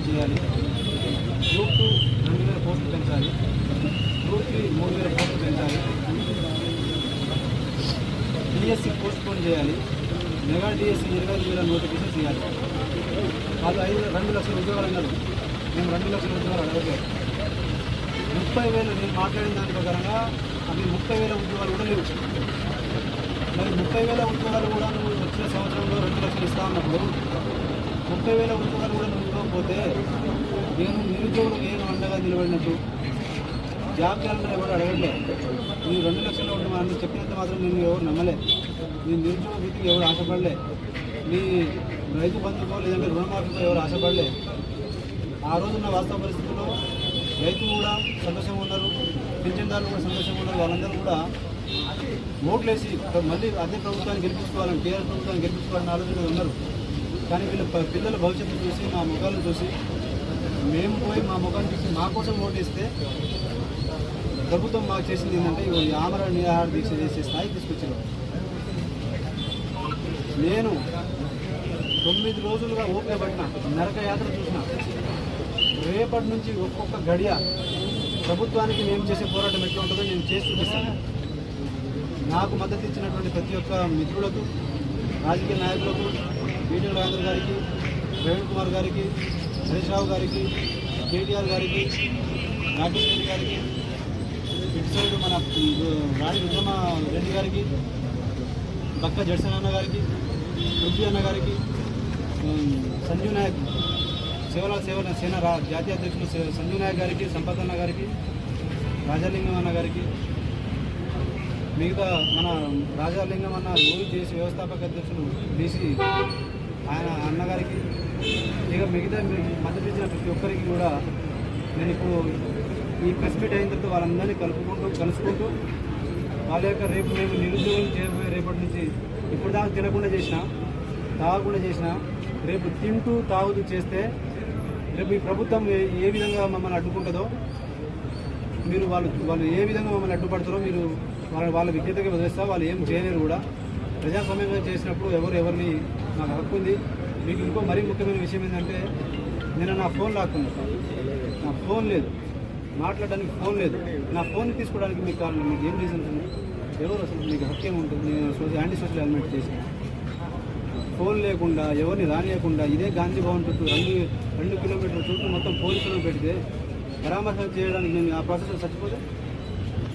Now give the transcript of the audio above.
Resign చేయాలి. Group 2 2000 పోస్టులు పెంచాలి. గ్రూప్ 3 3000 పోస్టులు పెంచాలి. డిఎస్సి పోస్ట్ పోన్ చేయాలి. మెగా డిఎస్సి 25,000 నోటిఫికేషన్ చేయాలి. వాళ్ళు 2 లక్షల ఉద్యోగాలు అన్నారు. మేము 2 లక్షల ఉద్యోగాలు అడగలేదు. 30,000 నేను మాట్లాడిన దాని ప్రకారంగా అవి 30,000 ఉద్యోగాలు కూడా లేవు. మరి 30,000 ఉద్యోగాలు కూడా నువ్వు వచ్చిన సంవత్సరంలో 2 లక్షలు ఇస్తా ఉన్నప్పుడు 30,000 ఉద్యోగాలు కూడా నువ్వు ఇవ్వకపోతే నేను నిరుద్యోగులకు ఏం అండగా నిలబడినట్టు? జాబ్ క్యాలెండర్ ఎవరు అడగట్లేదు. నేను 2 లక్షల్లో ఉండమని చెప్పినంత మాత్రం నేను ఎవరు నమ్మలే. నీ నిరుద్యోగ వృత్తికి ఎవరు ఆశపడలే. నీ రైతు బంధుకో లేదంటే రుణమాఫీకో ఎవరు ఆశపడలే. ఆ రోజున్న వాస్తవ పరిస్థితుల్లో రైతులు కూడా సంతోషంగా ఉన్నారు, పింఛన్దారులు కూడా సంతోషంగా ఉన్నారు. వాళ్ళందరూ కూడా ఓట్లేసి మళ్ళీ అదే ప్రభుత్వాన్ని గెలిపించుకోవాలని, టీఆర్ఎస్ ప్రభుత్వాన్ని గెలిపించుకోవాలని ఆలోచనలో ఉన్నారు. కానీ వీళ్ళ పిల్లల భవిష్యత్తు చూసి, మా ముఖాలను చూసి, మేము పోయి మా ముఖాన్ని చూసి మా కోసం ఓటేస్తే ప్రభుత్వం మాకు చేసింది ఏంటంటే ఈ ఆమరణ నిరాహార దీక్ష చేసే స్థాయికి తీసుకొచ్చారు. నేను 9 రోజులుగా ఓపిక పట్టిన, నరక యాత్ర చూసిన. రేపటి నుంచి ఒక్కొక్క గడియ ప్రభుత్వానికి మేము చేసే పోరాటం ఎట్లా ఉంటుందో నేను చేసి చూపిస్తాను. నాకు మద్దతు ఇచ్చినటువంటి ప్రతి ఒక్క మిత్రులకు, రాజకీయ నాయకులకు, ఈటెల రాజేందర్ గారికి, ప్రవీణ్ కుమార్ గారికి, హరీష్ రావు గారికి, కేటీఆర్ గారికి, రాకేష్ రెడ్డి గారికి, ఇటు సైడ్ మన రాణి రుద్రమ రెడ్డి గారికి, బక్క జడ్సన్ అన్న గారికి, పృథ్వీ అన్న గారికి, సంజీవ్ నాయక్ సేవల సేన జాతీయ అధ్యక్షులు సంజీవ్ నాయక్ గారికి, సంపత్ అన్న గారికి, రాజాలింగం అన్న గారికి, మిగతా మన రాజాలింగం అన్న ఊరు చేసి వ్యవస్థాపక అధ్యక్షులు బీసీ ఆయన అన్నగారికి, ఇక మిగతా మద్దతు ఇచ్చిన ప్రతి ఒక్కరికి కూడా నేను ఇప్పుడు ఈ ప్రెస్ మీట్ అయిన తర్వాత వాళ్ళందరినీ కలుసుకుంటూ వాళ్ళ యొక్క రేపు మేము నిరుద్యోగం చేయబోయే రేపటి నుంచి ఇప్పుడు దాకా తినకుండా చేసిన, తాగకుండా చేసిన, రేపు తింటూ తాగుతూ చేస్తే రేపు ఈ ప్రభుత్వం ఏ విధంగా మమ్మల్ని అడ్డుకుంటుందో, మీరు వాళ్ళు ఏ విధంగా మమ్మల్ని అడ్డుపడతారో మీరు వాళ్ళ విజ్ఞతగా వదిలేస్తా. వాళ్ళు ఏం చేయలేరు కూడా. ప్రజాస్వామ్యంగా చేసినప్పుడు ఎవరిని నాకు హక్కు ఉంది. మీకు ఇంకో మరీ ముఖ్యమైన విషయం ఏంటంటే, నేను నా ఫోన్ లాక్కున్నాను. నా ఫోన్ లేదు, మాట్లాడడానికి ఫోన్ లేదు. నా ఫోన్ తీసుకోవడానికి మీకు ఏం రీజన్స్ ఉంది? ఎవరు అసలు మీకు హక్కు ఏముంటుంది? నేను యాంటీ సోషల్ ఎలిమెంట్ చేసిన ఫోన్ లేకుండా ఎవరిని రానియకుండా ఇదే గాంధీ భవన్ చుట్టూ 2 కిలోమీటర్ల చుట్టూ మొత్తం పోలీసులను పెడితే పరామర్శ చేయడానికి నేను ఆ ప్రాసెస్లో చచ్చిపోతే